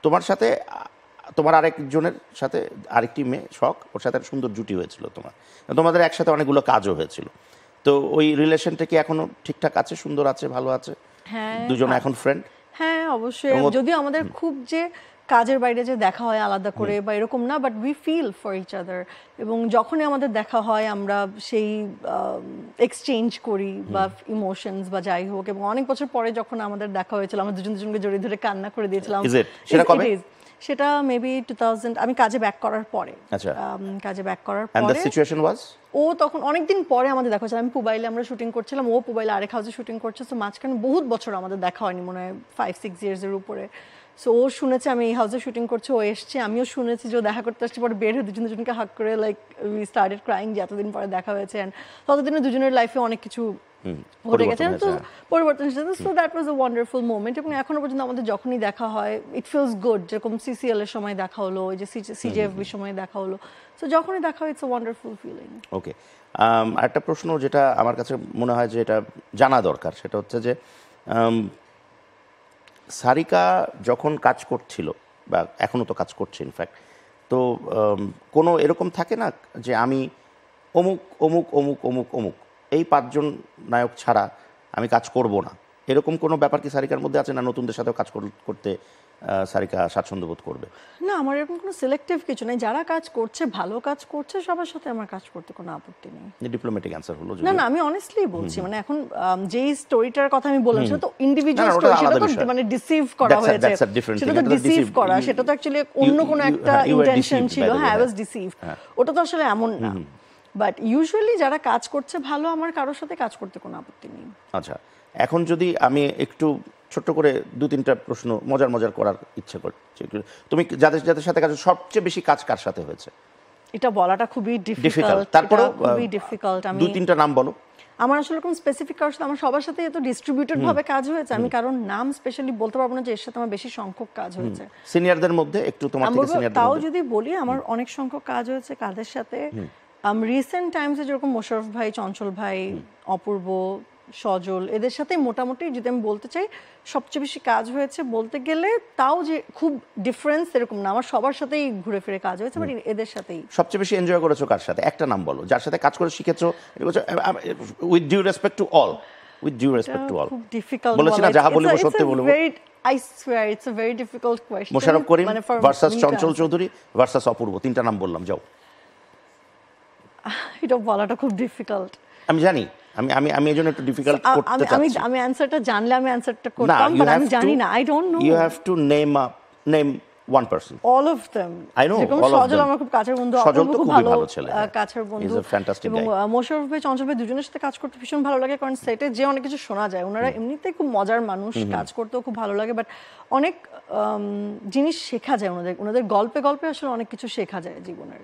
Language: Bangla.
তোমার সাথে তোমার আরেকজনের সাথে আরেকটি মেয়ে শখ, ওর সাথে একটা সুন্দর জুটি হয়েছিল তোমাদের একসাথে অনেকগুলো কাজও হয়েছিল। তো ওই রিলেশনটা কি এখনো ঠিকঠাক আছে, সুন্দর আছে, ভালো আছে? হ্যাঁ দুজন এখন ফ্রেন্ড? হ্যাঁ অবশ্যই, যদিও আমাদের খুব যে কাজের বাইরে যে দেখা হয় আলাদা করে বা এরকম না, but we feel for each other. এবং যখনই আমাদের দেখা হয় আমরা সেই এক্সচেঞ্জ করি বা ইমোশনস বা যাই হোক। এবং অনেক বছর পরে যখন আমাদের দেখা হয়েছিল আমরা দুজনকে জড়িয়ে ধরে কান্না করে দিয়েছিলাম। সেটা কবে? সেটা মেবি 2000, আমি কাজে ব্যাক করার পরে। আচ্ছা, কাজে ব্যাক করার and পরে the situation was ও তখন অনেকদিন পরে আমাদের দেখা হয়েছিল। আমি পুবাইলে আমরা শুটিং করছিলাম, ও পুবাইলে আরেক হাউসে শুটিং করছে। তো মাঝখানে বহুত বছর আমাদের দেখা হয়নি, মনে হয় 5-6 ইয়ার্সের উপরে। সো ও শুনেছে আমি এই হাউসে শুটিং করছি, ও এসছে, আমিও শুনেছি যে ও দেখা করতে আসছে। পরে বের হয়ে দুজনকে হাক করে লাইক উই স্টার্টেড ক্রাইং যে এতদিন পরে দেখা হয়েছে। অ্যান্ড ততদিনে দুজনের লাইফে অনেক কিছু ঘটে গেছে, তো পরিবর্তন এসেছে। So that was a wonderful moment. এবং এখনো পর্যন্ত আমাদের যখনই দেখা হয় ইট ফিলস গুড। যেরকম সিসিএল এর সময় দেখা হলো, ওই যে সিজেএফবির সময় দেখা হলো, সো যখনই দেখা হয় ইটস আ ওয়ান্ডারফুল ফিলিং। ওকে, একটা প্রশ্ন যেটা আমার কাছে মনে হয় যে এটা জানা দরকার, সেটা হচ্ছে যে সারিকা যখন কাজ করছিল বা এখনও তো কাজ করছে ইনফ্যাক্ট, তো কোনো এরকম থাকে না যে আমি অমুক অমুক অমুক অমুক অমুক এই 5 জন নায়ক ছাড়া আমি কাজ করব না, এরকম কোনো ব্যাপার কি সারিকার মধ্যে আছে? না নতুনদের সাথেও কাজ করতে সারিকা স্বাচ্ছন্দ্য বোধ করবে? না, আমার এরকম কোনো সিলেক্টিভ কিছু নেই। যারা কাজ করছে, ভালো কাজ করছে, সবার সাথে আমার কাজ করতে কোনো আপত্তি নেই। ডিপ্লোম্যাটিক অ্যানসার হলো। না, আমি অনেস্টলি বলছি, মানে এখন যেই স্টোরিটার কথা আমি বললাম সেটা তো ইন্ডিভিজুয়াল স্টোরি, সেটা তো মানে ডিসিভ করা হয়েছে, সেটা তো ডিসিভ করা, সেটা তো অ্যাকচুয়ালি অন্য কোনো একটা ইন্টেনশন ছিল। হ্যাঁ, আই ওয়াজ ডিসিভড, ওটা তো আসলে এমন না। বাট ইউজুয়ালি যারা কাজ করছে ভালো, আমার কারোর সাথে কাজ করতে কোনো আপত্তি নেই। আচ্ছা, এখন যদি আমি একটু ছোট্ট করে 2-3টা প্রশ্ন মজার করার ইচ্ছে করছি। তুমি যাদের সাথে কাজ সবচেয়ে বেশি কাজ কার সাথে হয়েছে? এটা বলাটা খুবই ডিফিকাল্ট। তারপরে খুবই ডিফিকাল্ট। আমি 2-3টা নাম বলো। আমার আসলে কোনো স্পেসিফিক কারোর সাথে, আমার সবার সাথে এত ডিস্ট্রিবিউটেড ভাবে কাজ হয়েছে, আমি কারণ নাম স্পেশালি বলতে পারবো না যে এর সাথে আমার বেশি সংখ্যক কাজ হয়েছে। সিনিয়রদের মধ্যে একটু তোমার থেকে সিনিয়রদের তাও মধ্যে যদি বলি, আমার অনেক সংখ্যক কাজ হয়েছে কাদের সাথে। রিসেন্ট টাইমসে যেরকম মোশাররফ ভাই, চঞ্চল ভাই, অপূর্ব, সজল, এদের সাথে মোটামুটি যদি আমি বলতে চাই সবচেয়ে বেশি কাজ হয়েছে বলতে গেলে, তাও যে খুব ডিফারেন্স এরকম না, আমার সবার সাথেই ঘুরে ফিরে কাজ হয়েছে, বাট এদের সাথেই। সবচেয়ে বেশি এনজয় করেছো কার সাথে? একটা নাম বলো যার সাথে কাজ করে শিখেছো, with due respect to all, with due respect to all. খুব ডিফিকাল্ট বলেছি না, যাহা বলবো সত্যি বলবো। I swear it's a very difficult question. Mosharraf Karim versus Chanchal Chowdhury versus Apurba, 3টা নাম বললাম, যাও। এটা বলাটা খুব ডিফিকাল্ট। আমি জানি, আমি এজন্য একটু ডিফিকাল্ট করতে চাচ্ছি। আমি অ্যানসারটা জানলে আমি অ্যানসারটা করতাম, বাট আমি জানি না, I don't know. You have to name one person. All of them. I know, all of them. সজল আমার খুব কাছের বন্ধু, সজল তো খুবই ভালো ছেলে, কাছের বন্ধু। He's a fantastic guy. এবং মোশাররফ ভাই, চঞ্চল ভাই, দুজনের সাথে কাজ করতে ভীষণ ভালো লাগে, কারণ সেটে যে অনেক কিছু শোনা যায়। ওনারা এমনিতেই খুব মজার মানুষ, কাজ করতেও খুব ভালো লাগে, বাট অনেক জিনিস শেখা যায় ওনাদের গল্পে আসলে অনেক কিছু শেখা যায় জীবনের।